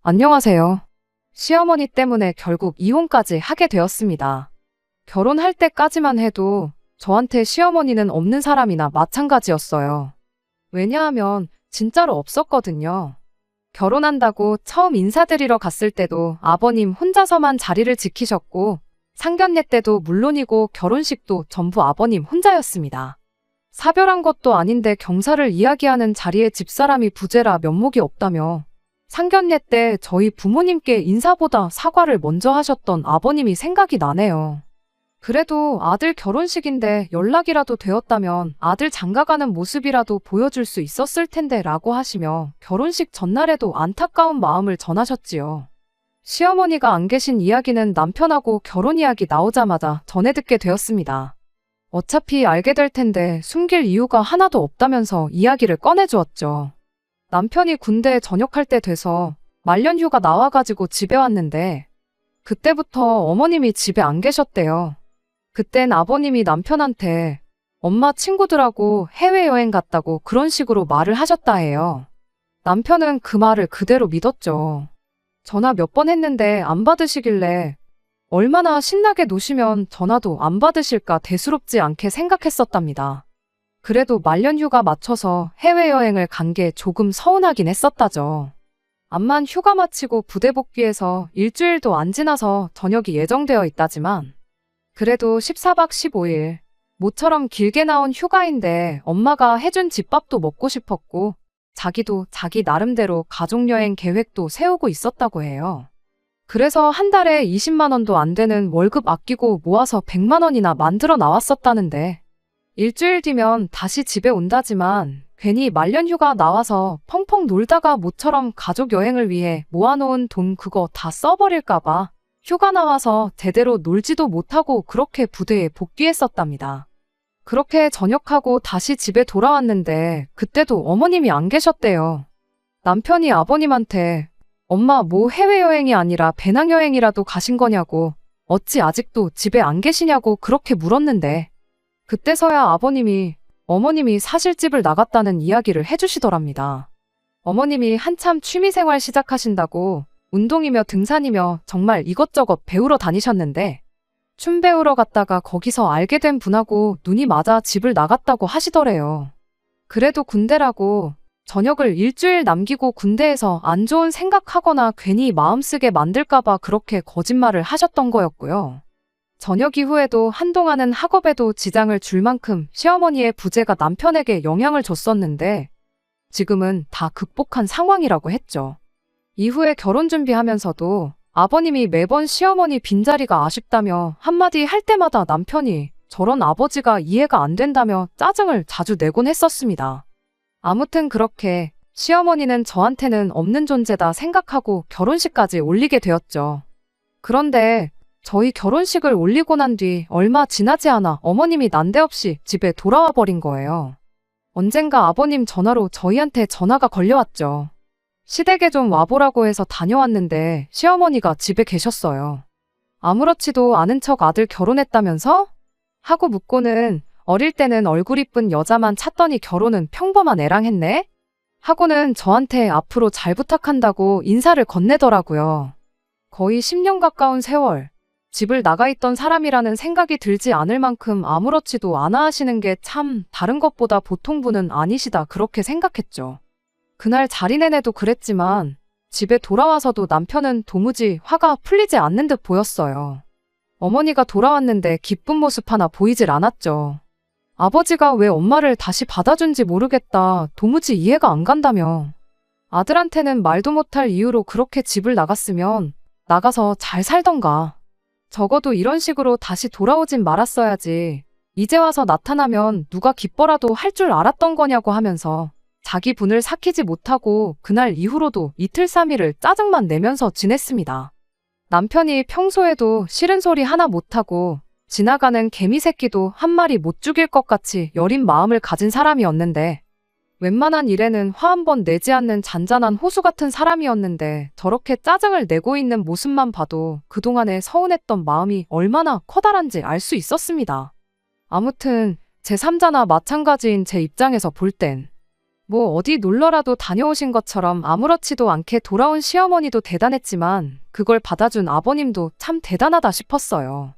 안녕하세요. 시어머니 때문에 결국 이혼까지 하게 되었습니다. 결혼할 때까지만 해도 저한테 시어머니는 없는 사람이나 마찬가지였어요. 왜냐하면 진짜로 없었거든요. 결혼한다고 처음 인사드리러 갔을 때도 아버님 혼자서만 자리를 지키셨고, 상견례 때도 물론이고 결혼식도 전부 아버님 혼자였습니다. 사별한 것도 아닌데 경사를 이야기하는 자리에 집사람이 부재라 면목이 없다며 상견례 때 저희 부모님께 인사보다 사과를 먼저 하셨던 아버님이 생각이 나네요. 그래도 아들 결혼식인데 연락이라도 되었다면 아들 장가가는 모습이라도 보여줄 수 있었을 텐데 라고 하시며 결혼식 전날에도 안타까운 마음을 전하셨지요. 시어머니가 안 계신 이야기는 남편하고 결혼 이야기 나오자마자 전해 듣게 되었습니다. 어차피 알게 될 텐데 숨길 이유가 하나도 없다면서 이야기를 꺼내주었죠. 남편이 군대에 전역할 때 돼서 말년휴가 나와가지고 집에 왔는데 그때부터 어머님이 집에 안 계셨대요. 그땐 아버님이 남편한테 엄마 친구들하고 해외여행 갔다고 그런 식으로 말을 하셨다 해요. 남편은 그 말을 그대로 믿었죠. 전화 몇 번 했는데 안 받으시길래 얼마나 신나게 노시면 전화도 안 받으실까 대수롭지 않게 생각했었답니다. 그래도 말년휴가 맞춰서 해외여행을 간 게 조금 서운하긴 했었다죠. 암만 휴가 마치고 부대 복귀해서 일주일도 안 지나서 전역이 예정되어 있다지만 그래도 14박 15일 모처럼 길게 나온 휴가인데 엄마가 해준 집밥도 먹고 싶었고 자기도 자기 나름대로 가족여행 계획도 세우고 있었다고 해요. 그래서 한 달에 20만 원도 안 되는 월급 아끼고 모아서 100만 원이나 만들어 나왔었다는데 일주일 뒤면 다시 집에 온다지만 괜히 말년휴가 나와서 펑펑 놀다가 모처럼 가족여행을 위해 모아놓은 돈 그거 다 써버릴까봐 휴가 나와서 제대로 놀지도 못하고 그렇게 부대에 복귀했었답니다. 그렇게 전역하고 다시 집에 돌아왔는데 그때도 어머님이 안 계셨대요. 남편이 아버님한테 엄마 뭐 해외여행이 아니라 배낭여행이라도 가신 거냐고 어찌 아직도 집에 안 계시냐고 그렇게 물었는데 그때서야 아버님이 어머님이 사실집을 나갔다는 이야기를 해주시더랍니다. 어머님이 한참 취미생활 시작하신다고 운동이며 등산이며 정말 이것저것 배우러 다니셨는데 춤 배우러 갔다가 거기서 알게 된 분하고 눈이 맞아 집을 나갔다고 하시더래요. 그래도 군대라고 전역을 일주일 남기고 군대에서 안 좋은 생각하거나 괜히 마음 쓰게 만들까봐 그렇게 거짓말을 하셨던 거였고요. 전역 이후에도 한동안은 학업에도 지장을 줄 만큼 시어머니의 부재가 남편에게 영향을 줬었는데 지금은 다 극복한 상황이라고 했죠. 이후에 결혼 준비하면서도 아버님이 매번 시어머니 빈자리가 아쉽다며 한마디 할 때마다 남편이 저런 아버지가 이해가 안 된다며 짜증을 자주 내곤 했었습니다. 아무튼 그렇게 시어머니는 저한테는 없는 존재다 생각하고 결혼식까지 올리게 되었죠. 그런데 저희 결혼식을 올리고 난 뒤 얼마 지나지 않아 어머님이 난데없이 집에 돌아와 버린 거예요. 언젠가 아버님 전화로 저희한테 전화가 걸려왔죠. 시댁에 좀 와보라고 해서 다녀왔는데 시어머니가 집에 계셨어요. 아무렇지도 않은 척 아들 결혼했다면서? 하고 묻고는 어릴 때는 얼굴 이쁜 여자만 찾더니 결혼은 평범한 애랑 했네? 하고는 저한테 앞으로 잘 부탁한다고 인사를 건네더라고요. 거의 10년 가까운 세월, 집을 나가 있던 사람이라는 생각이 들지 않을 만큼 아무렇지도 않아 하시는 게 참 다른 것보다 보통 분은 아니시다 그렇게 생각했죠. 그날 자리 내내도 그랬지만 집에 돌아와서도 남편은 도무지 화가 풀리지 않는 듯 보였어요. 어머니가 돌아왔는데 기쁜 모습 하나 보이질 않았죠. 아버지가 왜 엄마를 다시 받아준지 모르겠다, 도무지 이해가 안 간다며. 아들한테는 말도 못할 이유로 그렇게 집을 나갔으면 나가서 잘 살던가. 적어도 이런 식으로 다시 돌아오진 말았어야지. 이제 와서 나타나면 누가 기뻐라도 할 줄 알았던 거냐고 하면서 자기 분을 삭히지 못하고 그날 이후로도 이틀 3일을 짜증만 내면서 지냈습니다. 남편이 평소에도 싫은 소리 하나 못하고 지나가는 개미 새끼도 한 마리 못 죽일 것 같이 여린 마음을 가진 사람이었는데 웬만한 일에는 화 한 번 내지 않는 잔잔한 호수 같은 사람이었는데 저렇게 짜증을 내고 있는 모습만 봐도 그동안에 서운했던 마음이 얼마나 커다란지 알 수 있었습니다. 아무튼 제3자나 마찬가지인 제 입장에서 볼 땐 뭐 어디 놀러라도 다녀오신 것처럼 아무렇지도 않게 돌아온 시어머니도 대단했지만 그걸 받아준 아버님도 참 대단하다 싶었어요.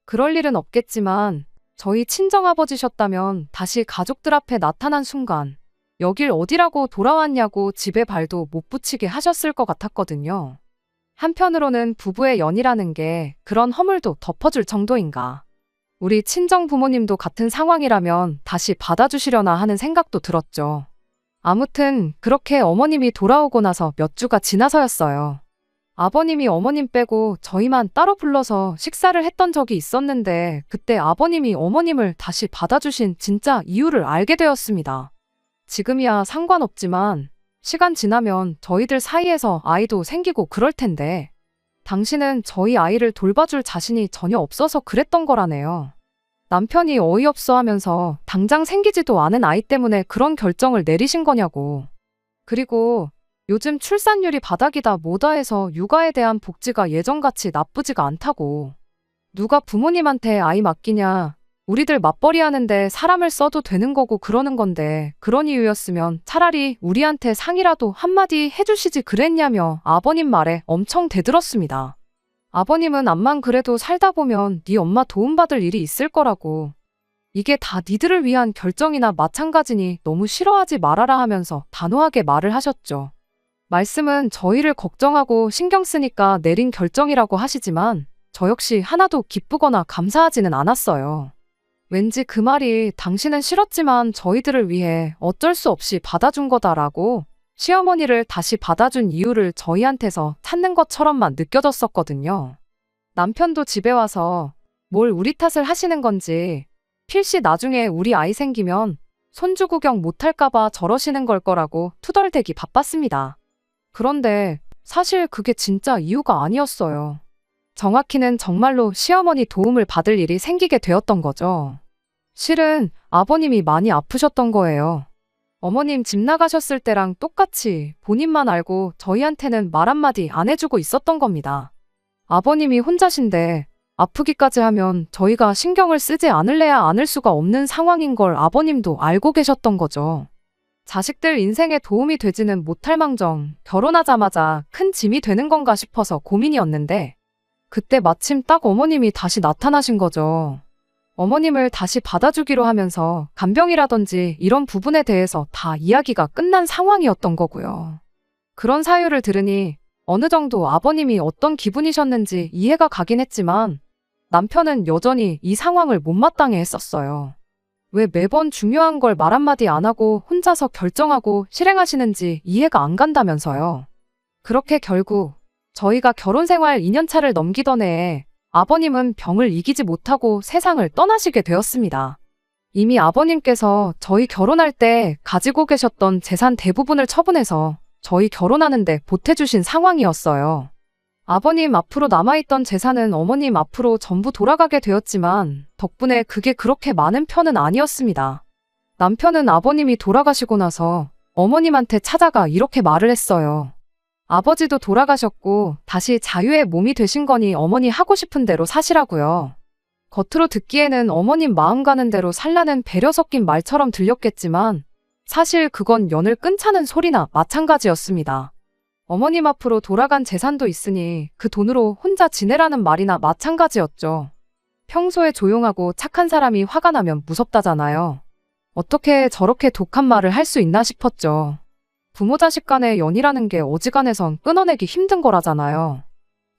그럴 일은 없겠지만 저희 친정아버지셨다면 다시 가족들 앞에 나타난 순간 여길 어디라고 돌아왔냐고 집에 발도 못 붙이게 하셨을 것 같았거든요. 한편으로는 부부의 연이라는 게 그런 허물도 덮어줄 정도인가. 우리 친정 부모님도 같은 상황이라면 다시 받아주시려나 하는 생각도 들었죠. 아무튼 그렇게 어머님이 돌아오고 나서 몇 주가 지나서였어요. 아버님이 어머님 빼고 저희만 따로 불러서 식사를 했던 적이 있었는데 그때 아버님이 어머님을 다시 받아주신 진짜 이유를 알게 되었습니다. 지금이야 상관없지만 시간 지나면 저희들 사이에서 아이도 생기고 그럴 텐데 당신은 저희 아이를 돌봐줄 자신이 전혀 없어서 그랬던 거라네요. 남편이 어이없어 하면서 당장 생기지도 않은 아이 때문에 그런 결정을 내리신 거냐고. 그리고 요즘 출산율이 바닥이다 뭐다 해서 육아에 대한 복지가 예전같이 나쁘지가 않다고. 누가 부모님한테 아이 맡기냐. 우리들 맞벌이 하는데 사람을 써도 되는 거고 그러는 건데 그런 이유였으면 차라리 우리한테 상이라도 한마디 해주시지 그랬냐며 아버님 말에 엄청 대들었습니다. 아버님은 암만 그래도 살다 보면 네 엄마 도움받을 일이 있을 거라고. 이게 다 니들을 위한 결정이나 마찬가지니 너무 싫어하지 말아라 하면서 단호하게 말을 하셨죠. 말씀은 저희를 걱정하고 신경 쓰니까 내린 결정이라고 하시지만 저 역시 하나도 기쁘거나 감사하지는 않았어요. 왠지 그 말이 당신은 싫었지만 저희들을 위해 어쩔 수 없이 받아준 거다라고 시어머니를 다시 받아준 이유를 저희한테서 찾는 것처럼만 느껴졌었거든요. 남편도 집에 와서 뭘 우리 탓을 하시는 건지 필시 나중에 우리 아이 생기면 손주 구경 못할까봐 저러시는 걸 거라고 투덜대기 바빴습니다. 그런데 사실 그게 진짜 이유가 아니었어요. 정확히는 정말로 시어머니 도움을 받을 일이 생기게 되었던 거죠. 실은 아버님이 많이 아프셨던 거예요. 어머님 집 나가셨을 때랑 똑같이 본인만 알고 저희한테는 말 한마디 안 해주고 있었던 겁니다. 아버님이 혼자신데 아프기까지 하면 저희가 신경을 쓰지 않을래야 않을 수가 없는 상황인 걸 아버님도 알고 계셨던 거죠. 자식들 인생에 도움이 되지는 못할 망정 결혼하자마자 큰 짐이 되는 건가 싶어서 고민이었는데 그때 마침 딱 어머님이 다시 나타나신 거죠. 어머님을 다시 받아주기로 하면서 간병이라든지 이런 부분에 대해서 다 이야기가 끝난 상황이었던 거고요. 그런 사유를 들으니 어느 정도 아버님이 어떤 기분이셨는지 이해가 가긴 했지만 남편은 여전히 이 상황을 못마땅해 했었어요. 왜 매번 중요한 걸 말 한마디 안 하고 혼자서 결정하고 실행하시는지 이해가 안 간다면서요. 그렇게 결국 저희가 결혼 생활 2년차를 넘기던 해에 아버님은 병을 이기지 못하고 세상을 떠나시게 되었습니다. 이미 아버님께서 저희 결혼할 때 가지고 계셨던 재산 대부분을 처분해서 저희 결혼하는데 보태주신 상황이었어요. 아버님 앞으로 남아있던 재산은 어머님 앞으로 전부 돌아가게 되었지만 덕분에 그게 그렇게 많은 편은 아니었습니다. 남편은 아버님이 돌아가시고 나서 어머님한테 찾아가 이렇게 말을 했어요. 아버지도 돌아가셨고 다시 자유의 몸이 되신 거니 어머니 하고 싶은 대로 사시라고요. 겉으로 듣기에는 어머님 마음 가는 대로 살라는 배려 섞인 말처럼 들렸겠지만 사실 그건 연을 끊자는 소리나 마찬가지였습니다. 어머님 앞으로 돌아간 재산도 있으니 그 돈으로 혼자 지내라는 말이나 마찬가지였죠. 평소에 조용하고 착한 사람이 화가 나면 무섭다잖아요. 어떻게 저렇게 독한 말을 할 수 있나 싶었죠. 부모 자식 간의 연이라는 게 어지간해선 끊어내기 힘든 거라잖아요.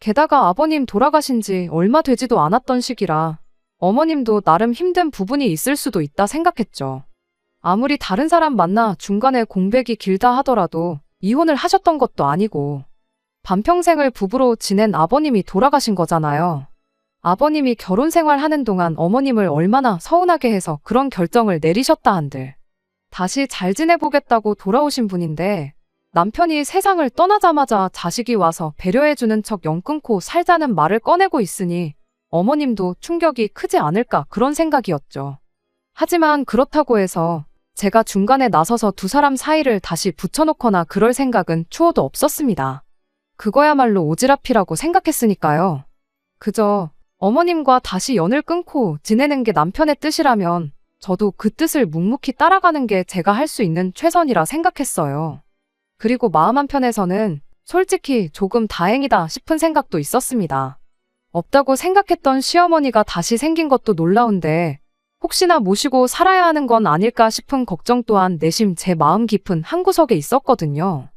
게다가 아버님 돌아가신 지 얼마 되지도 않았던 시기라 어머님도 나름 힘든 부분이 있을 수도 있다 생각했죠. 아무리 다른 사람 만나 중간에 공백이 길다 하더라도 이혼을 하셨던 것도 아니고 반평생을 부부로 지낸 아버님이 돌아가신 거잖아요. 아버님이 결혼 생활하는 동안 어머님을 얼마나 서운하게 해서 그런 결정을 내리셨다 한들 다시 잘 지내보겠다고 돌아오신 분인데 남편이 세상을 떠나자마자 자식이 와서 배려해주는 척 연 끊고 살자는 말을 꺼내고 있으니 어머님도 충격이 크지 않을까 그런 생각이었죠. 하지만 그렇다고 해서 제가 중간에 나서서 두 사람 사이를 다시 붙여놓거나 그럴 생각은 추호도 없었습니다. 그거야말로 오지랖이라고 생각했으니까요. 그저 어머님과 다시 연을 끊고 지내는 게 남편의 뜻이라면 저도 그 뜻을 묵묵히 따라가는 게 제가 할 수 있는 최선이라 생각했어요. 그리고 마음 한편에서는 솔직히 조금 다행이다 싶은 생각도 있었습니다. 없다고 생각했던 시어머니가 다시 생긴 것도 놀라운데 혹시나 모시고 살아야 하는 건 아닐까 싶은 걱정 또한 내심 제 마음 깊은 한구석에 있었거든요.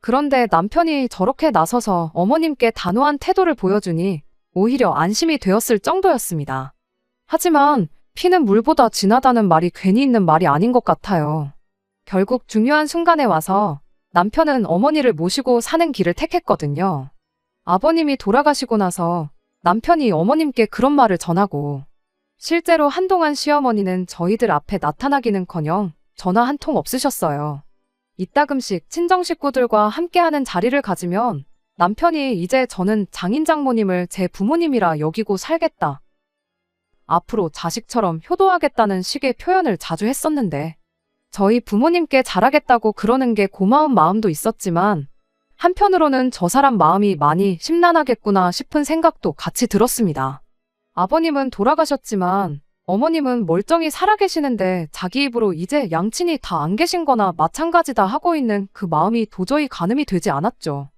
그런데 남편이 저렇게 나서서 어머님께 단호한 태도를 보여주니 오히려 안심이 되었을 정도였습니다. 하지만 피는 물보다 진하다는 말이 괜히 있는 말이 아닌 것 같아요. 결국 중요한 순간에 와서 남편은 어머니를 모시고 사는 길을 택했거든요. 아버님이 돌아가시고 나서 남편이 어머님께 그런 말을 전하고 실제로 한동안 시어머니는 저희들 앞에 나타나기는커녕 전화 한 통 없으셨어요. 이따금씩 친정 식구들과 함께하는 자리를 가지면 남편이 이제 저는 장인 장모님을 제 부모님이라 여기고 살겠다. 앞으로 자식처럼 효도하겠다는 식의 표현을 자주 했었는데 저희 부모님께 잘하겠다고 그러는 게 고마운 마음도 있었지만 한편으로는 저 사람 마음이 많이 심란하겠구나 싶은 생각도 같이 들었습니다. 아버님은 돌아가셨지만 어머님은 멀쩡히 살아계시는데 자기 입으로 이제 양친이 다 안 계신 거나 마찬가지다 하고 있는 그 마음이 도저히 가늠이 되지 않았죠.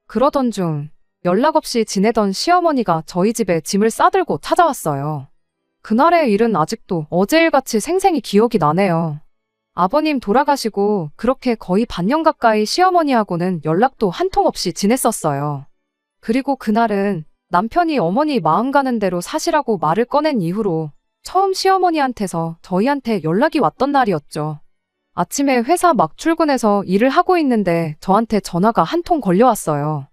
그러던 중 연락 없이 지내던 시어머니가 저희 집에 짐을 싸들고 찾아왔어요. 그날의 일은 아직도 어제 일같이 생생히 기억이 나네요. 아버님 돌아가시고 그렇게 거의 반년 가까이 시어머니하고는 연락도 한 통 없이 지냈었어요. 그리고 그날은 남편이 어머니 마음 가는 대로 사시라고 말을 꺼낸 이후로 처음 시어머니한테서 저희한테 연락이 왔던 날이었죠. 아침에 회사 막 출근해서 일을 하고 있는데 저한테 전화가 한 통 걸려왔어요.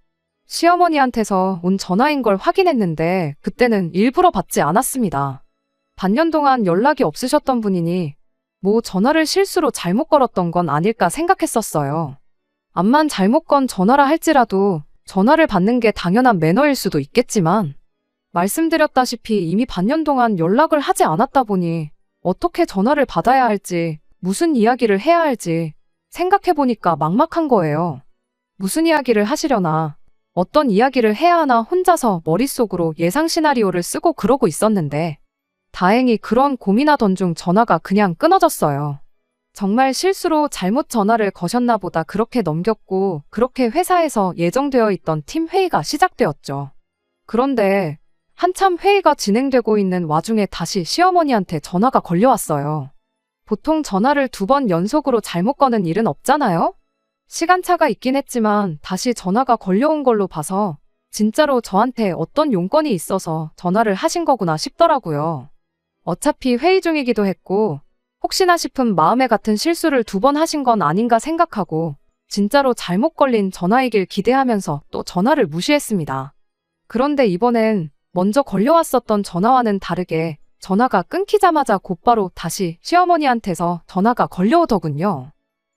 시어머니한테서 온 전화인 걸 확인했는데 그때는 일부러 받지 않았습니다. 반년 동안 연락이 없으셨던 분이니 뭐 전화를 실수로 잘못 걸었던 건 아닐까 생각했었어요. 암만 잘못 건 전화라 할지라도 전화를 받는 게 당연한 매너일 수도 있겠지만 말씀드렸다시피 이미 반년 동안 연락을 하지 않았다 보니 어떻게 전화를 받아야 할지 무슨 이야기를 해야 할지 생각해보니까 막막한 거예요. 무슨 이야기를 하시려나 어떤 이야기를 해야 하나 혼자서 머릿속으로 예상 시나리오를 쓰고 그러고 있었는데 다행히 그런 고민하던 중 전화가 그냥 끊어졌어요. 정말 실수로 잘못 전화를 거셨나 보다 그렇게 넘겼고 그렇게 회사에서 예정되어 있던 팀 회의가 시작되었죠. 그런데 한참 회의가 진행되고 있는 와중에 다시 시어머니한테 전화가 걸려왔어요. 보통 전화를 2번 연속으로 잘못 거는 일은 없잖아요? 시간차가 있긴 했지만 다시 전화가 걸려온 걸로 봐서 진짜로 저한테 어떤 용건이 있어서 전화를 하신 거구나 싶더라고요. 어차피 회의 중이기도 했고 혹시나 싶은 마음에 같은 실수를 2번 하신 건 아닌가 생각하고 진짜로 잘못 걸린 전화이길 기대하면서 또 전화를 무시했습니다. 그런데 이번엔 먼저 걸려왔었던 전화와는 다르게 전화가 끊기자마자 곧바로 다시 시어머니한테서 전화가 걸려오더군요.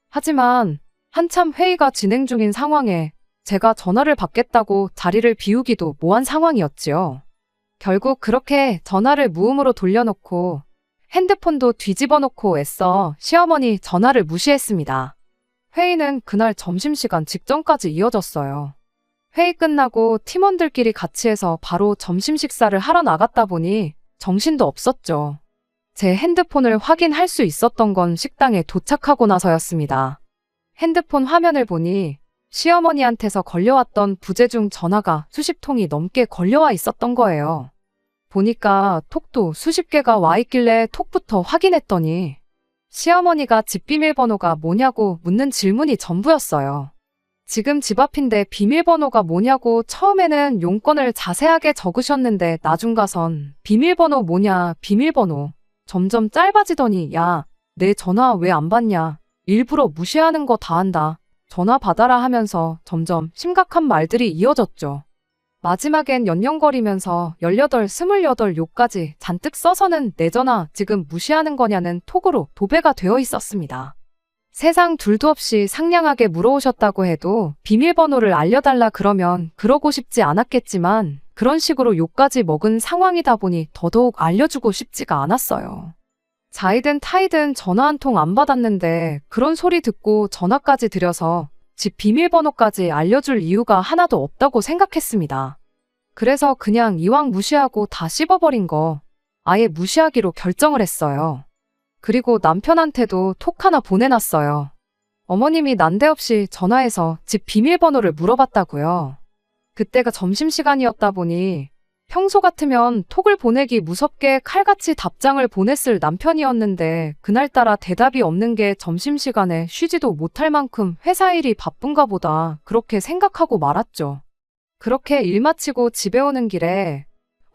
하지만 한참 회의가 진행 중인 상황에 제가 전화를 받겠다고 자리를 비우기도 뭐한 상황이었지요. 결국 그렇게 전화를 무음으로 돌려놓고 핸드폰도 뒤집어 놓고 애써 시어머니 전화를 무시했습니다. 회의는 그날 점심시간 직전까지 이어졌어요. 회의 끝나고 팀원들끼리 같이 해서 바로 점심 식사를 하러 나갔다 보니 정신도 없었죠. 제 핸드폰을 확인할 수 있었던 건 식당에 도착하고 나서였습니다. 핸드폰 화면을 보니 시어머니한테서 걸려왔던 부재중 전화가 수십 통이 넘게 걸려와 있었던 거예요. 보니까 톡도 수십 개가 와 있길래 톡부터 확인했더니 시어머니가 집 비밀번호가 뭐냐고 묻는 질문이 전부였어요. 지금 집 앞인데 비밀번호가 뭐냐고 처음에는 용건을 자세하게 적으셨는데 나중 가선 비밀번호 뭐냐 비밀번호 점점 짧아지더니 야, 내 전화 왜 안 받냐 일부러 무시하는 거 다 한다 전화 받아라 하면서 점점 심각한 말들이 이어졌죠. 마지막엔 연연거리면서 18, 28 욕까지 잔뜩 써서는 내 전화 지금 무시하는 거냐는 톡으로 도배가 되어 있었습니다. 세상 둘도 없이 상냥하게 물어오셨다고 해도 비밀번호를 알려달라 그러면 그러고 싶지 않았겠지만 그런 식으로 욕까지 먹은 상황이다 보니 더더욱 알려주고 싶지가 않았어요. 자이든 타이든 전화 한 통 안 받았는데 그런 소리 듣고 전화까지 드려서 집 비밀번호까지 알려줄 이유가 하나도 없다고 생각했습니다. 그래서 그냥 이왕 무시하고 다 씹어버린 거 아예 무시하기로 결정을 했어요. 그리고 남편한테도 톡 하나 보내놨어요. 어머님이 난데없이 전화해서 집 비밀번호를 물어봤다고요. 그때가 점심시간이었다 보니 평소 같으면 톡을 보내기 무섭게 칼같이 답장을 보냈을 남편이었는데 그날따라 대답이 없는 게 점심시간에 쉬지도 못할 만큼 회사 일이 바쁜가 보다 그렇게 생각하고 말았죠. 그렇게 일 마치고 집에 오는 길에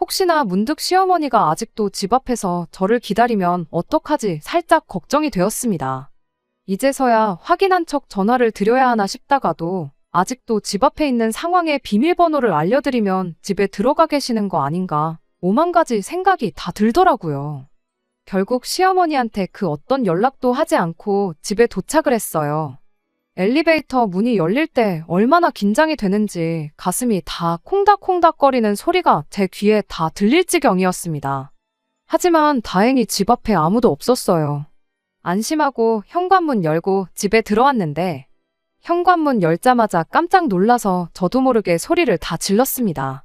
혹시나 문득 시어머니가 아직도 집 앞에서 저를 기다리면 어떡하지 살짝 걱정이 되었습니다. 이제서야 확인한 척 전화를 드려야 하나 싶다가도 아직도 집 앞에 있는 상황의 비밀번호를 알려드리면 집에 들어가 계시는 거 아닌가 오만 가지 생각이 다 들더라고요. 결국 시어머니한테 그 어떤 연락도 하지 않고 집에 도착을 했어요. 엘리베이터 문이 열릴 때 얼마나 긴장이 되는지 가슴이 다 콩닥콩닥거리는 소리가 제 귀에 다 들릴 지경이었습니다. 하지만 다행히 집 앞에 아무도 없었어요. 안심하고 현관문 열고 집에 들어왔는데 현관문 열자마자 깜짝 놀라서 저도 모르게 소리를 다 질렀습니다.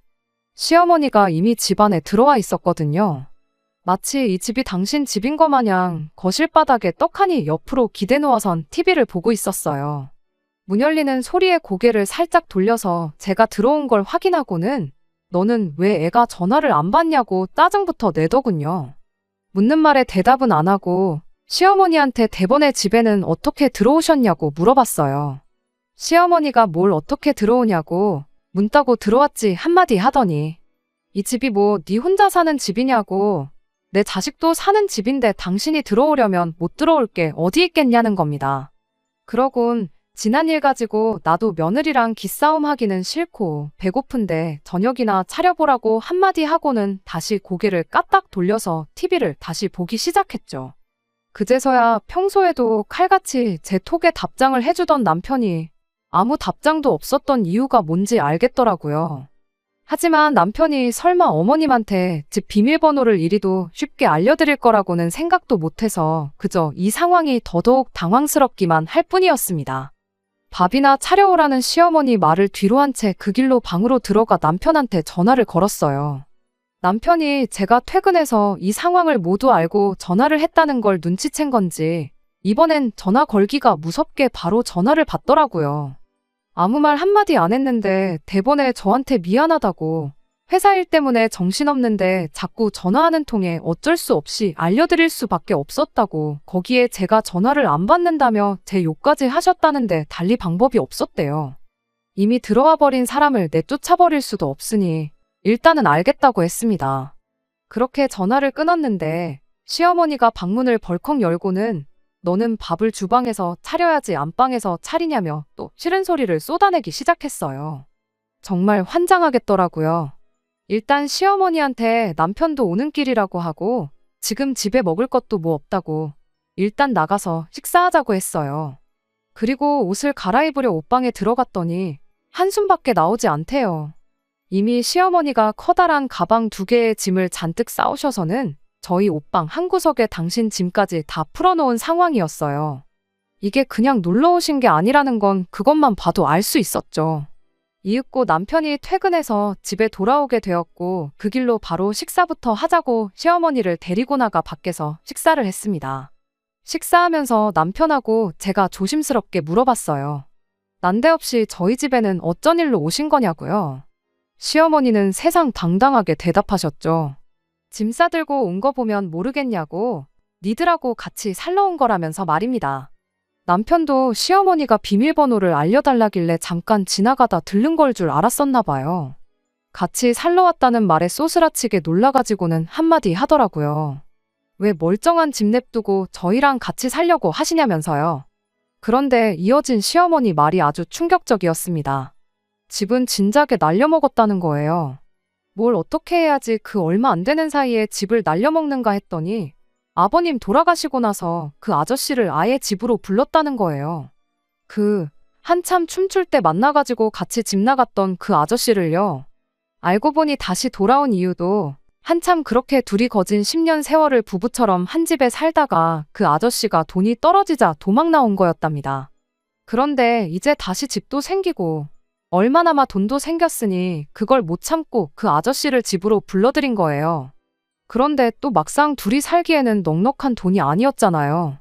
시어머니가 이미 집 안에 들어와 있었거든요. 마치 이 집이 당신 집인 것 마냥 거실 바닥에 떡하니 옆으로 기대 놓아선 TV를 보고 있었어요. 문 열리는 소리에 고개를 살짝 돌려서 제가 들어온 걸 확인하고는 너는 왜 애가 전화를 안 받냐고 짜증부터 내더군요. 묻는 말에 대답은 안 하고 시어머니한테 대번에 집에는 어떻게 들어오셨냐고 물어봤어요. 시어머니가 뭘 어떻게 들어오냐고 문 따고 들어왔지 한마디 하더니 이 집이 뭐 네 혼자 사는 집이냐고 내 자식도 사는 집인데 당신이 들어오려면 못 들어올 게 어디 있겠냐는 겁니다. 그러곤 지난 일 가지고 나도 며느리랑 기싸움 하기는 싫고 배고픈데 저녁이나 차려보라고 한마디 하고는 다시 고개를 까딱 돌려서 TV를 다시 보기 시작했죠. 그제서야 평소에도 칼같이 제 톡에 답장을 해주던 남편이 아무 답장도 없었던 이유가 뭔지 알겠더라고요. 하지만 남편이 설마 어머님한테 집 비밀번호를 이리도 쉽게 알려드릴 거라고는 생각도 못해서 그저 이 상황이 더더욱 당황스럽기만 할 뿐이었습니다. 밥이나 차려오라는 시어머니 말을 뒤로 한 채 그 길로 방으로 들어가 남편한테 전화를 걸었어요. 남편이 제가 퇴근해서 이 상황을 모두 알고 전화를 했다는 걸 눈치챈 건지 이번엔 전화 걸기가 무섭게 바로 전화를 받더라고요. 아무 말 한마디 안 했는데 대번에 저한테 미안하다고 회사 일 때문에 정신없는데 자꾸 전화하는 통에 어쩔 수 없이 알려드릴 수밖에 없었다고 거기에 제가 전화를 안 받는다며 제 욕까지 하셨다는데 달리 방법이 없었대요. 이미 들어와 버린 사람을 내쫓아버릴 수도 없으니 일단은 알겠다고 했습니다. 그렇게 전화를 끊었는데 시어머니가 방문을 벌컥 열고는 너는 밥을 주방에서 차려야지 안방에서 차리냐며 또 싫은 소리를 쏟아내기 시작했어요. 정말 환장하겠더라고요. 일단 시어머니한테 남편도 오는 길이라고 하고 지금 집에 먹을 것도 뭐 없다고 일단 나가서 식사하자고 했어요. 그리고 옷을 갈아입으려 옷방에 들어갔더니 한숨밖에 나오지 않대요. 이미 시어머니가 커다란 가방 2개의 짐을 잔뜩 싸오셔서는 저희 옷방 한 구석에 당신 짐까지 다 풀어놓은 상황이었어요. 이게 그냥 놀러 오신 게 아니라는 건 그것만 봐도 알 수 있었죠. 이윽고 남편이 퇴근해서 집에 돌아오게 되었고 그 길로 바로 식사부터 하자고 시어머니를 데리고 나가 밖에서 식사를 했습니다. 식사하면서 남편하고 제가 조심스럽게 물어봤어요. 난데없이 저희 집에는 어쩐 일로 오신 거냐고요. 시어머니는 세상당당하게 대답하셨죠. 짐 싸들고 온 거 보면 모르겠냐고 니들하고 같이 살러 온 거라면서 말입니다. 남편도 시어머니가 비밀번호를 알려달라길래 잠깐 지나가다 들른 걸 줄 알았었나 봐요. 같이 살러 왔다는 말에 쏘스라치게 놀라가지고는 한마디 하더라고요. 왜 멀쩡한 집 냅두고 저희랑 같이 살려고 하시냐면서요. 그런데 이어진 시어머니 말이 아주 충격적이었습니다. 집은 진작에 날려먹었다는 거예요. 뭘 어떻게 해야지 그 얼마 안 되는 사이에 집을 날려먹는가 했더니 아버님 돌아가시고 나서 그 아저씨를 아예 집으로 불렀다는 거예요. 한참 춤출 때 만나가지고 같이 집 나갔던 그 아저씨를요. 알고 보니 다시 돌아온 이유도 한참 그렇게 둘이 거진 10년 세월을 부부처럼 한 집에 살다가 그 아저씨가 돈이 떨어지자 도망 나온 거였답니다. 그런데 이제 다시 집도 생기고 얼마나마 돈도 생겼으니 그걸 못 참고 그 아저씨를 집으로 불러들인 거예요. 그런데 또 막상 둘이 살기에는 넉넉한 돈이 아니었잖아요.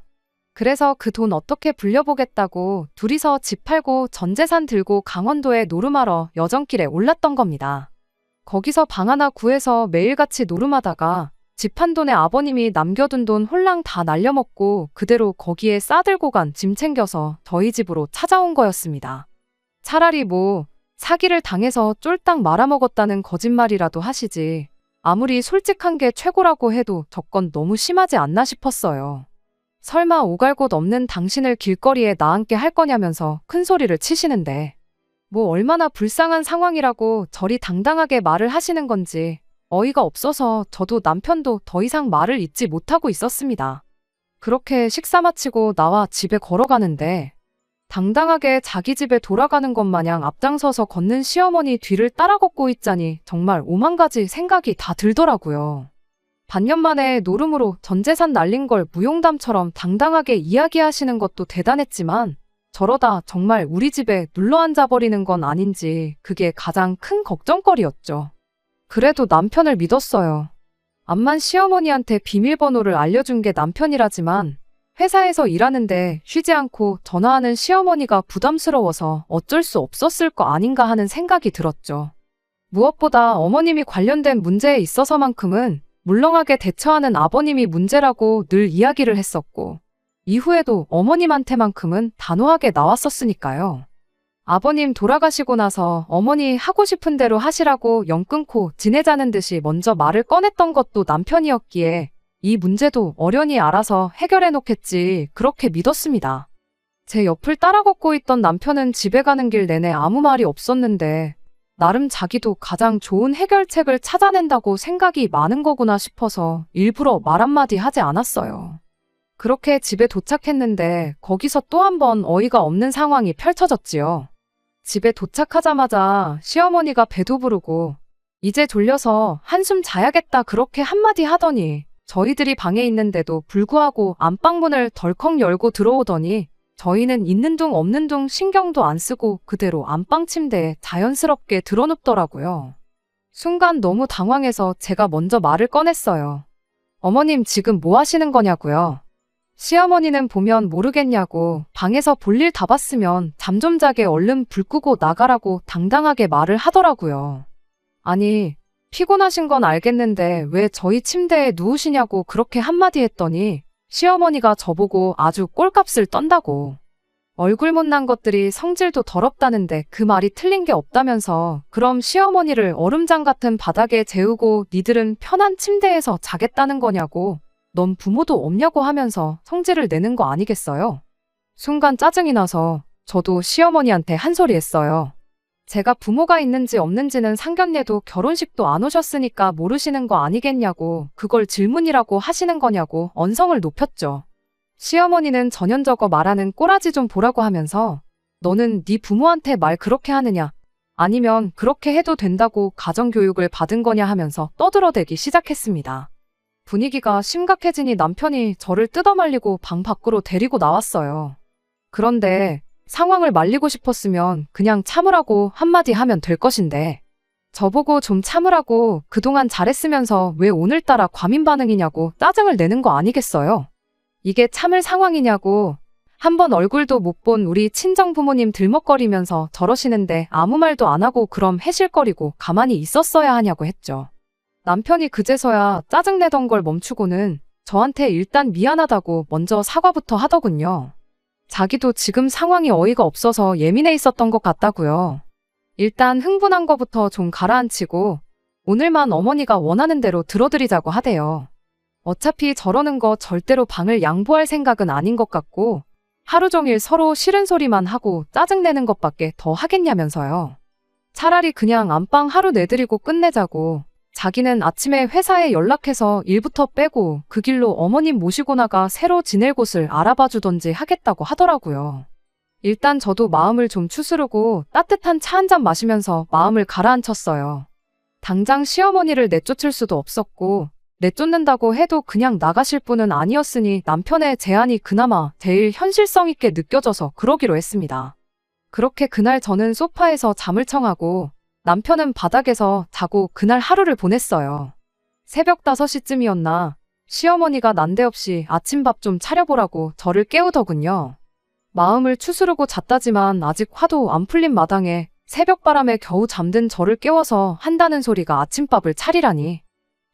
그래서 그 돈 어떻게 불려보겠다고 둘이서 집 팔고 전 재산 들고 강원도에 노름하러 여정길에 올랐던 겁니다. 거기서 방 하나 구해서 매일같이 노름하다가 집 한 돈에 아버님이 남겨둔 돈 홀랑 다 날려먹고 그대로 거기에 싸들고 간 짐 챙겨서 저희 집으로 찾아온 거였습니다. 차라리 뭐 사기를 당해서 쫄딱 말아먹었다는 거짓말이라도 하시지. 아무리 솔직한 게 최고라고 해도 저건 너무 심하지 않나 싶었어요. 설마 오갈 곳 없는 당신을 길거리에 나앉게 할 거냐면서 큰 소리를 치시는데 뭐 얼마나 불쌍한 상황이라고 저리 당당하게 말을 하시는 건지 어이가 없어서 저도 남편도 더 이상 말을 잇지 못하고 있었습니다. 그렇게 식사 마치고 나와 집에 걸어가는데 당당하게 자기 집에 돌아가는 것 마냥 앞장서서 걷는 시어머니 뒤를 따라 걷고 있자니 정말 오만 가지 생각이 다 들더라고요. 반년 만에 노름으로 전 재산 날린 걸 무용담처럼 당당하게 이야기하시는 것도 대단했지만 저러다 정말 우리 집에 눌러앉아 버리는 건 아닌지 그게 가장 큰 걱정거리였죠. 그래도 남편을 믿었어요. 암만 시어머니한테 비밀번호를 알려준 게 남편이라지만 회사에서 일하는데 쉬지 않고 전화하는 시어머니가 부담스러워서 어쩔 수 없었을 거 아닌가 하는 생각이 들었죠. 무엇보다 어머님이 관련된 문제에 있어서만큼은 물렁하게 대처하는 아버님이 문제라고 늘 이야기를 했었고 이후에도 어머님한테만큼은 단호하게 나왔었으니까요. 아버님 돌아가시고 나서 어머니 하고 싶은 대로 하시라고 연 끊고 지내자는 듯이 먼저 말을 꺼냈던 것도 남편이었기에 이 문제도 어련히 알아서 해결해 놓겠지 그렇게 믿었습니다. 제 옆을 따라 걷고 있던 남편은 집에 가는 길 내내 아무 말이 없었는데 나름 자기도 가장 좋은 해결책을 찾아낸다고 생각이 많은 거구나 싶어서 일부러 말 한마디 하지 않았어요. 그렇게 집에 도착했는데 거기서 또 한 번 어이가 없는 상황이 펼쳐졌지요. 집에 도착하자마자 시어머니가 배도 부르고 이제 졸려서 한숨 자야겠다 그렇게 한마디 하더니 저희들이 방에 있는데도 불구하고 안방문을 덜컥 열고 들어오더니 저희는 있는 둥 없는 둥 신경도 안 쓰고 그대로 안방 침대에 자연스럽게 드러눕더라고요. 순간 너무 당황해서 제가 먼저 말을 꺼냈어요. 어머님 지금 뭐 하시는 거냐고요? 시어머니는 보면 모르겠냐고 방에서 볼일 다 봤으면 잠 좀 자게 얼른 불 끄고 나가라고 당당하게 말을 하더라고요. 아니 피곤하신 건 알겠는데 왜 저희 침대에 누우시냐고 그렇게 한마디 했더니 시어머니가 저보고 아주 꼴값을 떤다고. 얼굴 못난 것들이 성질도 더럽다는데 그 말이 틀린 게 없다면서 그럼 시어머니를 얼음장 같은 바닥에 재우고 니들은 편한 침대에서 자겠다는 거냐고. 넌 부모도 없냐고 하면서 성질을 내는 거 아니겠어요? 순간 짜증이 나서 저도 시어머니한테 한 소리 했어요. 제가 부모가 있는지 없는지는 상견례도 결혼식도 안 오셨으니까 모르시는 거 아니겠냐고 그걸 질문이라고 하시는 거냐고 언성을 높였죠. 시어머니는 전연저거 말하는 꼬라지 좀 보라고 하면서 너는 네 부모한테 말 그렇게 하느냐 아니면 그렇게 해도 된다고 가정교육을 받은 거냐 하면서 떠들어대기 시작했습니다. 분위기가 심각해지니 남편이 저를 뜯어말리고 방 밖으로 데리고 나왔어요. 그런데 상황을 말리고 싶었으면 그냥 참으라고 한마디 하면 될 것인데 저보고 좀 참으라고 그동안 잘했으면서 왜 오늘따라 과민 반응이냐고 짜증을 내는 거 아니겠어요? 이게 참을 상황이냐고 한번 얼굴도 못 본 우리 친정 부모님 들먹거리면서 저러시는데 아무 말도 안 하고 그럼 해실거리고 가만히 있었어야 하냐고 했죠. 남편이 그제서야 짜증내던 걸 멈추고는 저한테 일단 미안하다고 먼저 사과부터 하더군요. 자기도 지금 상황이 어이가 없어서 예민해 있었던 것 같다고요. 일단 흥분한 거부터 좀 가라앉히고 오늘만 어머니가 원하는 대로 들어드리자고 하대요. 어차피 저러는 거 절대로 방을 양보할 생각은 아닌 것 같고 하루 종일 서로 싫은 소리만 하고 짜증내는 것밖에 더 하겠냐면서요. 차라리 그냥 안방 하루 내드리고 끝내자고 자기는 아침에 회사에 연락해서 일부터 빼고 그 길로 어머님 모시고 나가 새로 지낼 곳을 알아봐 주던지 하겠다고 하더라고요. 일단 저도 마음을 좀 추스르고 따뜻한 차 한 잔 마시면서 마음을 가라앉혔어요. 당장 시어머니를 내쫓을 수도 없었고 내쫓는다고 해도 그냥 나가실 분은 아니었으니 남편의 제안이 그나마 제일 현실성 있게 느껴져서 그러기로 했습니다. 그렇게 그날 저는 소파에서 잠을 청하고 남편은 바닥에서 자고 그날 하루를 보냈어요. 새벽 5시쯤이었나 시어머니가 난데없이 아침밥 좀 차려보라고 저를 깨우더군요. 마음을 추스르고 잤다지만 아직 화도 안 풀린 마당에 새벽바람에 겨우 잠든 저를 깨워서 한다는 소리가 아침밥을 차리라니.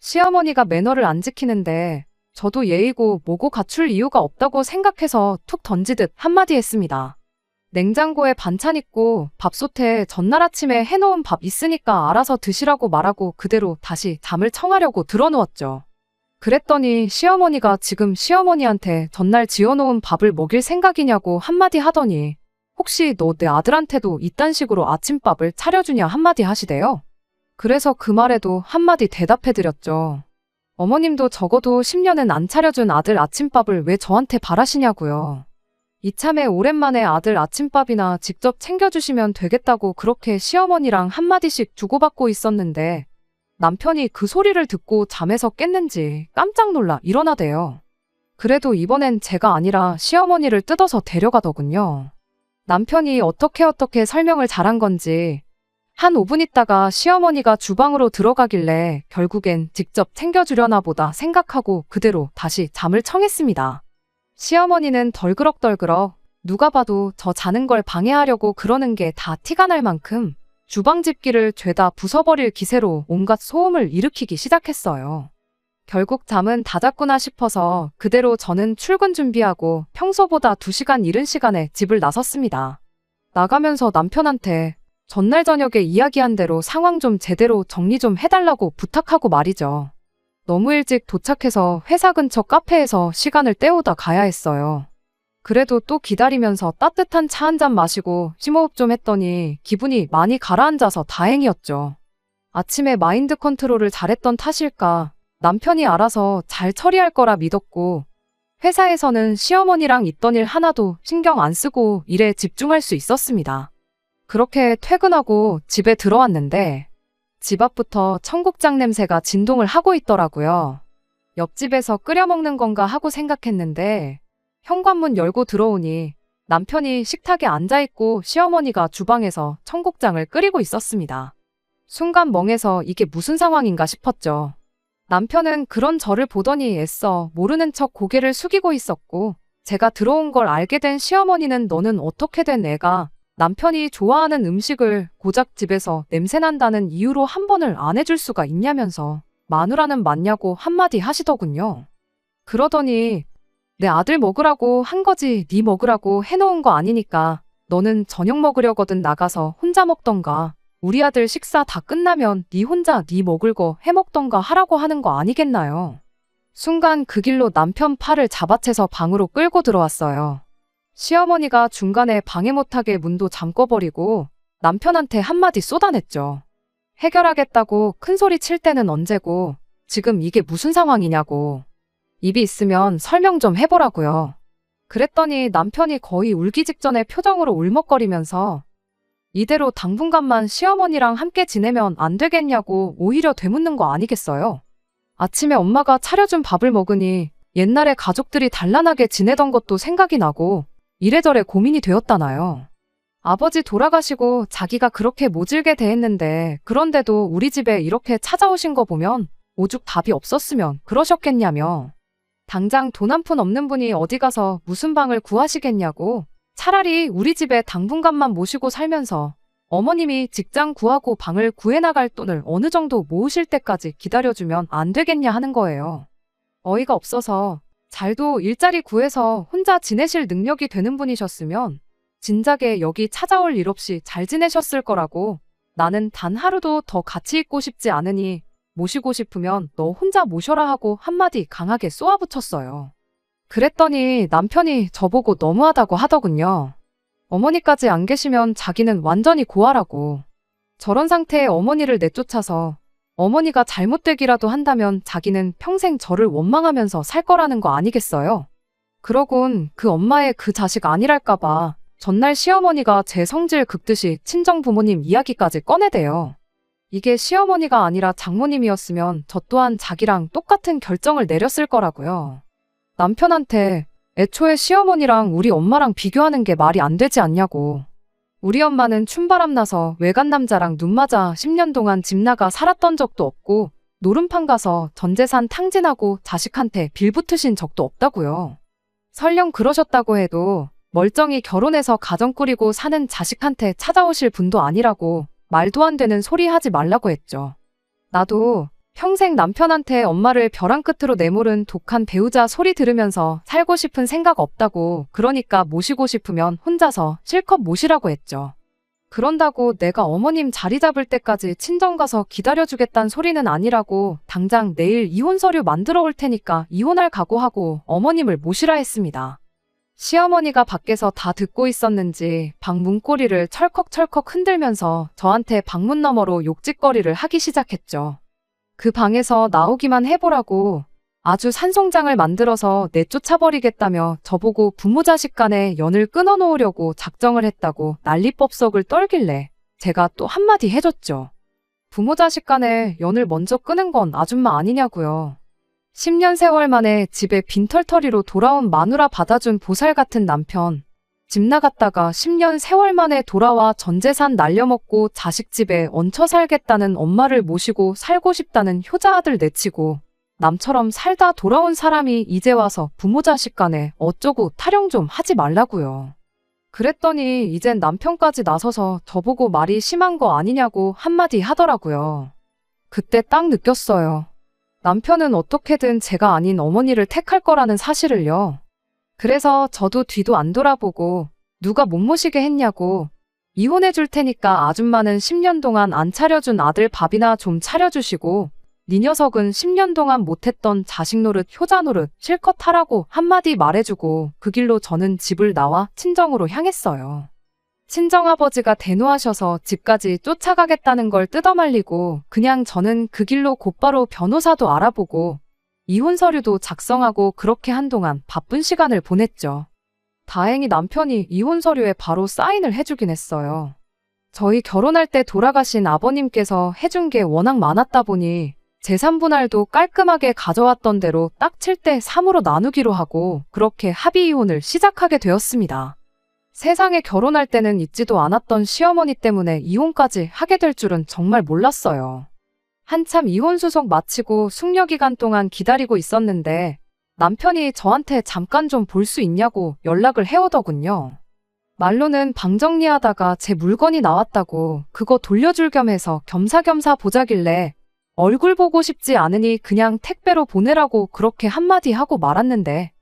시어머니가 매너를 안 지키는데 저도 예의고 뭐고 갖출 이유가 없다고 생각해서 툭 던지듯 한마디 했습니다. 냉장고에 반찬 있고 밥솥에 전날 아침에 해놓은 밥 있으니까 알아서 드시라고 말하고 그대로 다시 잠을 청하려고 들어누웠죠. 그랬더니 시어머니가 지금 시어머니한테 전날 지어놓은 밥을 먹일 생각이냐고 한마디 하더니 혹시 너 내 아들한테도 이딴 식으로 아침밥을 차려주냐 한마디 하시대요. 그래서 그 말에도 한마디 대답해드렸죠. 어머님도 적어도 10년은 안 차려준 아들 아침밥을 왜 저한테 바라시냐고요. 이참에 오랜만에 아들 아침밥이나 직접 챙겨주시면 되겠다고 그렇게 시어머니랑 한마디씩 주고받고 있었는데 남편이 그 소리를 듣고 잠에서 깼는지 깜짝 놀라 일어나대요. 그래도 이번엔 제가 아니라 시어머니를 뜯어서 데려가더군요. 남편이 어떻게 설명을 잘한 건지 한 5분 있다가 시어머니가 주방으로 들어가길래 결국엔 직접 챙겨주려나 보다 생각하고 그대로 다시 잠을 청했습니다. 시어머니는 덜그럭덜그럭 누가 봐도 저 자는 걸 방해하려고 그러는 게 다 티가 날 만큼 주방 집기를 죄다 부숴버릴 기세로 온갖 소음을 일으키기 시작했어요. 결국 잠은 다 잤구나 싶어서 그대로 저는 출근 준비하고 평소보다 2시간 이른 시간에 집을 나섰습니다. 나가면서 남편한테 전날 저녁에 이야기한 대로 상황 좀 제대로 정리 좀 해달라고 부탁하고 말이죠. 너무 일찍 도착해서 회사 근처 카페에서 시간을 때우다 가야 했어요. 그래도 또 기다리면서 따뜻한 차 한 잔 마시고 심호흡 좀 했더니 기분이 많이 가라앉아서 다행이었죠. 아침에 마인드 컨트롤을 잘했던 탓일까 남편이 알아서 잘 처리할 거라 믿었고 회사에서는 시어머니랑 있던 일 하나도 신경 안 쓰고 일에 집중할 수 있었습니다. 그렇게 퇴근하고 집에 들어왔는데 집 앞부터 청국장 냄새가 진동을 하고 있더라고요. 옆집에서 끓여 먹는 건가 하고 생각했는데 현관문 열고 들어오니 남편이 식탁에 앉아있고 시어머니가 주방에서 청국장을 끓이고 있었습니다. 순간 멍해서 이게 무슨 상황인가 싶었죠. 남편은 그런 저를 보더니 애써 모르는 척 고개를 숙이고 있었고 제가 들어온 걸 알게 된 시어머니는 너는 어떻게 된 애가 남편이 좋아하는 음식을 고작 집에서 냄새난다는 이유로 한 번을 안 해줄 수가 있냐면서 마누라는 맞냐고 한마디 하시더군요. 그러더니 내 아들 먹으라고 한 거지 네 먹으라고 해놓은 거 아니니까 너는 저녁 먹으려거든 나가서 혼자 먹던가 우리 아들 식사 다 끝나면 네 혼자 네 먹을 거 해먹던가 하라고 하는 거 아니겠나요? 순간 그 길로 남편 팔을 잡아채서 방으로 끌고 들어왔어요. 시어머니가 중간에 방해 못하게 문도 잠궈버리고 남편한테 한마디 쏟아냈죠. 해결하겠다고 큰소리 칠 때는 언제고 지금 이게 무슨 상황이냐고. 입이 있으면 설명 좀 해보라고요. 그랬더니 남편이 거의 울기 직전의 표정으로 울먹거리면서 이대로 당분간만 시어머니랑 함께 지내면 안 되겠냐고 오히려 되묻는 거 아니겠어요? 아침에 엄마가 차려준 밥을 먹으니 옛날에 가족들이 단란하게 지내던 것도 생각이 나고 이래저래 고민이 되었다나요. 아버지 돌아가시고 자기가 그렇게 모질게 대했는데 그런데도 우리 집에 이렇게 찾아오신 거 보면 오죽 답이 없었으면 그러셨겠냐며. 당장 돈 한 푼 없는 분이 어디 가서 무슨 방을 구하시겠냐고. 차라리 우리 집에 당분간만 모시고 살면서 어머님이 직장 구하고 방을 구해나갈 돈을 어느 정도 모으실 때까지 기다려주면 안 되겠냐 하는 거예요. 어이가 없어서 잘도 일자리 구해서 혼자 지내실 능력이 되는 분이셨으면 진작에 여기 찾아올 일 없이 잘 지내셨을 거라고. 나는 단 하루도 더 같이 있고 싶지 않으니 모시고 싶으면 너 혼자 모셔라 하고 한마디 강하게 쏘아붙였어요. 그랬더니 남편이 저보고 너무하다고 하더군요. 어머니까지 안 계시면 자기는 완전히 고아라고. 저런 상태에 어머니를 내쫓아서 어머니가 잘못되기라도 한다면 자기는 평생 저를 원망하면서 살 거라는 거 아니겠어요? 그러곤 그 엄마의 그 자식 아니랄까봐 전날 시어머니가 제 성질 긁듯이 친정 부모님 이야기까지 꺼내대요. 이게 시어머니가 아니라 장모님이었으면 저 또한 자기랑 똑같은 결정을 내렸을 거라고요. 남편한테 애초에 시어머니랑 우리 엄마랑 비교하는 게 말이 안 되지 않냐고. 우리 엄마는 춤바람 나서 외간 남자랑 눈 맞아 10년 동안 집 나가 살았던 적도 없고 노름판 가서 전 재산 탕진하고 자식한테 빌붙으신 적도 없다고요. 설령 그러셨다고 해도 멀쩡히 결혼해서 가정 꾸리고 사는 자식한테 찾아오실 분도 아니라고 말도 안 되는 소리 하지 말라고 했죠. 나도 평생 남편한테 엄마를 벼랑 끝으로 내모른 독한 배우자 소리 들으면서 살고 싶은 생각 없다고, 그러니까 모시고 싶으면 혼자서 실컷 모시라고 했죠. 그런다고 내가 어머님 자리 잡을 때까지 친정 가서 기다려주겠다는 소리는 아니라고 당장 내일 이혼 서류 만들어 올 테니까 이혼할 각오하고 어머님을 모시라 했습니다. 시어머니가 밖에서 다 듣고 있었는지 방 문고리를 철컥철컥 흔들면서 저한테 방문 너머로 욕짓거리를 하기 시작했죠. 그 방에서 나오기만 해보라고 아주 산송장을 만들어서 내쫓아버리겠다며 저보고 부모 자식 간에 연을 끊어놓으려고 작정을 했다고 난리법석을 떨길래 제가 또 한마디 해줬죠. 부모 자식 간에 연을 먼저 끊은 건 아줌마 아니냐고요. 10년 세월 만에 집에 빈털터리로 돌아온 마누라 받아준 보살 같은 남편, 집 나갔다가 10년 세월 만에 돌아와 전 재산 날려먹고 자식 집에 얹혀 살겠다는 엄마를 모시고 살고 싶다는 효자 아들 내치고 남처럼 살다 돌아온 사람이 이제 와서 부모 자식 간에 어쩌고 타령 좀 하지 말라고요. 그랬더니 이젠 남편까지 나서서 저보고 말이 심한 거 아니냐고 한마디 하더라고요. 그때 딱 느꼈어요. 남편은 어떻게든 제가 아닌 어머니를 택할 거라는 사실을요. 그래서 저도 뒤도 안 돌아보고 누가 못 모시게 했냐고 이혼해 줄 테니까 아줌마는 10년 동안 안 차려준 아들 밥이나 좀 차려주시고 네 녀석은 10년 동안 못했던 자식 노릇 효자 노릇 실컷 하라고 한마디 말해주고 그 길로 저는 집을 나와 친정으로 향했어요. 친정아버지가 대노하셔서 집까지 쫓아가겠다는 걸 뜯어말리고 그냥 저는 그 길로 곧바로 변호사도 알아보고 이혼 서류도 작성하고 그렇게 한동안 바쁜 시간을 보냈죠. 다행히 남편이 이혼 서류에 바로 사인을 해주긴 했어요. 저희 결혼할 때 돌아가신 아버님께서 해준 게 워낙 많았다 보니 재산 분할도 깔끔하게 가져왔던 대로 딱 7대 3으로 나누기로 하고 그렇게 합의 이혼을 시작하게 되었습니다. 세상에 결혼할 때는 있지도 않았던 시어머니 때문에 이혼까지 하게 될 줄은 정말 몰랐어요. 한참 이혼 소송 마치고 숙려 기간 동안 기다리고 있었는데 남편이 저한테 잠깐 좀 볼 수 있냐고 연락을 해오더군요. 말로는 방 정리하다가 제 물건이 나왔다고 그거 돌려줄 겸 해서 겸사겸사 보자길래 얼굴 보고 싶지 않으니 그냥 택배로 보내라고 그렇게 한마디 하고 말았는데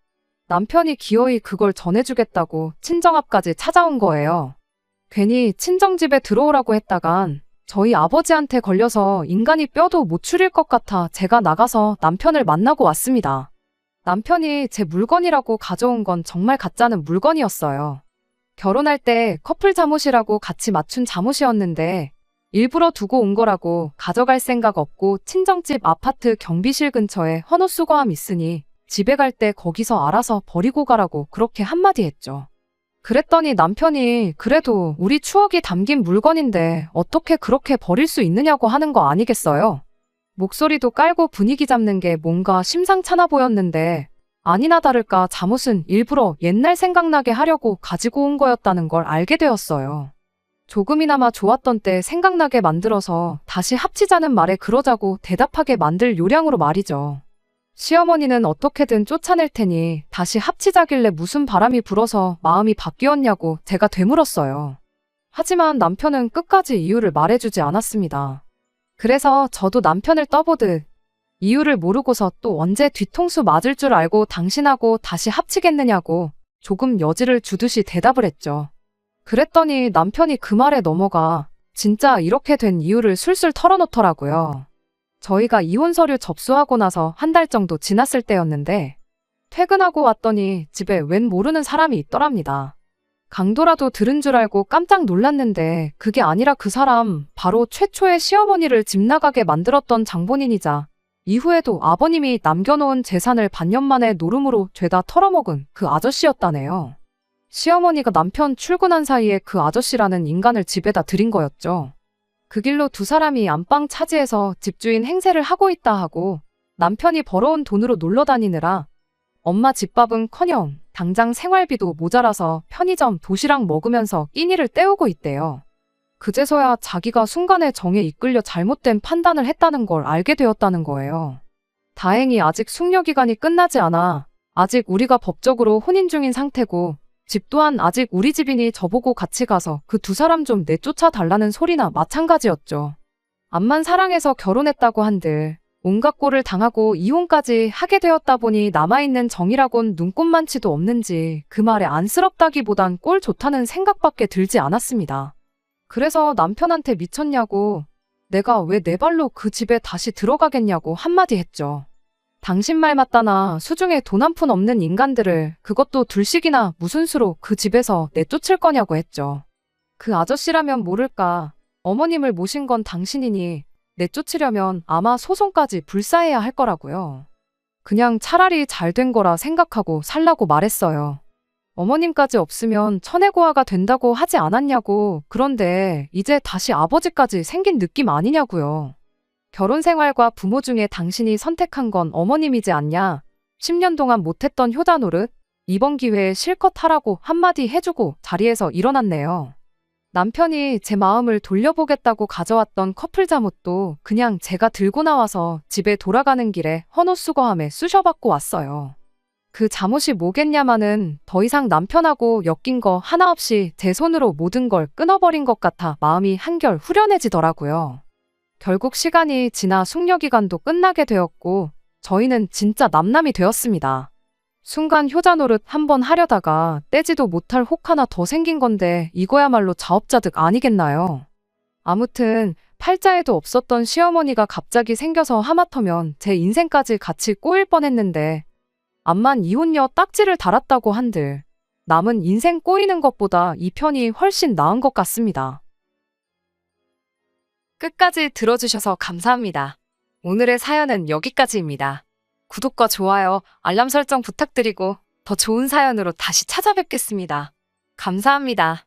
남편이 기어이 그걸 전해주겠다고 친정 앞까지 찾아온 거예요. 괜히 친정집에 들어오라고 했다간 저희 아버지한테 걸려서 인간이 뼈도 못 추릴 것 같아 제가 나가서 남편을 만나고 왔습니다. 남편이 제 물건이라고 가져온 건 정말 가짜는 물건이었어요. 결혼할 때 커플 잠옷이라고 같이 맞춘 잠옷이었는데 일부러 두고 온 거라고 가져갈 생각 없고 친정집 아파트 경비실 근처에 헌옷수거함 있으니 집에 갈 때 거기서 알아서 버리고 가라고 그렇게 한마디 했죠. 그랬더니 남편이 그래도 우리 추억이 담긴 물건인데 어떻게 그렇게 버릴 수 있느냐고 하는 거 아니겠어요? 목소리도 깔고 분위기 잡는 게 뭔가 심상찮아 보였는데 아니나 다를까 잠옷은 일부러 옛날 생각나게 하려고 가지고 온 거였다는 걸 알게 되었어요. 조금이나마 좋았던 때 생각나게 만들어서 다시 합치자는 말에 그러자고 대답하게 만들 요량으로 말이죠. 시어머니는 어떻게든 쫓아낼 테니 다시 합치자길래 무슨 바람이 불어서 마음이 바뀌었냐고 제가 되물었어요. 하지만 남편은 끝까지 이유를 말해주지 않았습니다. 그래서 저도 남편을 떠보듯 이유를 모르고서 또 언제 뒤통수 맞을 줄 알고 당신하고 다시 합치겠느냐고 조금 여지를 주듯이 대답을 했죠. 그랬더니 남편이 그 말에 넘어가 진짜 이렇게 된 이유를 술술 털어놓더라고요. 저희가 이혼 서류 접수하고 나서 한 달 정도 지났을 때였는데 퇴근하고 왔더니 집에 웬 모르는 사람이 있더랍니다. 강도라도 들은 줄 알고 깜짝 놀랐는데 그게 아니라 그 사람 바로 최초의 시어머니를 집 나가게 만들었던 장본인이자 이후에도 아버님이 남겨놓은 재산을 반년 만에 노름으로 죄다 털어먹은 그 아저씨였다네요. 시어머니가 남편 출근한 사이에 그 아저씨라는 인간을 집에다 들인 거였죠. 그 길로 두 사람이 안방 차지해서 집주인 행세를 하고 있다 하고 남편이 벌어온 돈으로 놀러 다니느라 엄마 집밥은커녕 당장 생활비도 모자라서 편의점 도시락 먹으면서 끼니를 때우고 있대요. 그제서야 자기가 순간의 정에 이끌려 잘못된 판단을 했다는 걸 알게 되었다는 거예요. 다행히 아직 숙려 기간이 끝나지 않아 아직 우리가 법적으로 혼인 중인 상태고 집 또한 아직 우리 집이니 저보고 같이 가서 그 두 사람 좀 내쫓아 달라는 소리나 마찬가지였죠. 암만 사랑해서 결혼했다고 한들 온갖 꼴을 당하고 이혼까지 하게 되었다 보니 남아있는 정이라곤 눈꼽만치도 없는지 그 말에 안쓰럽다기보단 꼴 좋다는 생각밖에 들지 않았습니다. 그래서 남편한테 미쳤냐고, 내가 왜 내 발로 그 집에 다시 들어가겠냐고 한마디 했죠. 당신 말 맞다나 수중에 돈 한 푼 없는 인간들을 그것도 둘씩이나 무슨 수로 그 집에서 내쫓을 거냐고 했죠. 그 아저씨라면 모를까. 어머님을 모신 건 당신이니 내쫓으려면 아마 소송까지 불사해야 할 거라고요. 그냥 차라리 잘 된 거라 생각하고 살라고 말했어요. 어머님까지 없으면 천혜고아가 된다고 하지 않았냐고. 그런데 이제 다시 아버지까지 생긴 느낌 아니냐고요. 결혼 생활과 부모 중에 당신이 선택한 건 어머님이지 않냐. 10년 동안 못했던 효자 노릇, 이번 기회에 실컷 하라고 한마디 해주고 자리에서 일어났네요. 남편이 제 마음을 돌려보겠다고 가져왔던 커플 잠옷도 그냥 제가 들고 나와서 집에 돌아가는 길에 헌옷수거함에 쑤셔받고 왔어요. 그 잠옷이 뭐겠냐마는 더 이상 남편하고 엮인 거 하나 없이 제 손으로 모든 걸 끊어버린 것 같아 마음이 한결 후련해지더라고요. 결국 시간이 지나 숙려기간도 끝나게 되었고 저희는 진짜 남남이 되었습니다. 순간 효자 노릇 한번 하려다가 떼지도 못할 혹 하나 더 생긴 건데 이거야말로 자업자득 아니겠나요? 아무튼 팔자에도 없었던 시어머니가 갑자기 생겨서 하마터면 제 인생까지 같이 꼬일 뻔했는데 암만 이혼녀 딱지를 달았다고 한들 남은 인생 꼬이는 것보다 이 편이 훨씬 나은 것 같습니다. 끝까지 들어주셔서 감사합니다. 오늘의 사연은 여기까지입니다. 구독과 좋아요, 알람 설정 부탁드리고 더 좋은 사연으로 다시 찾아뵙겠습니다. 감사합니다.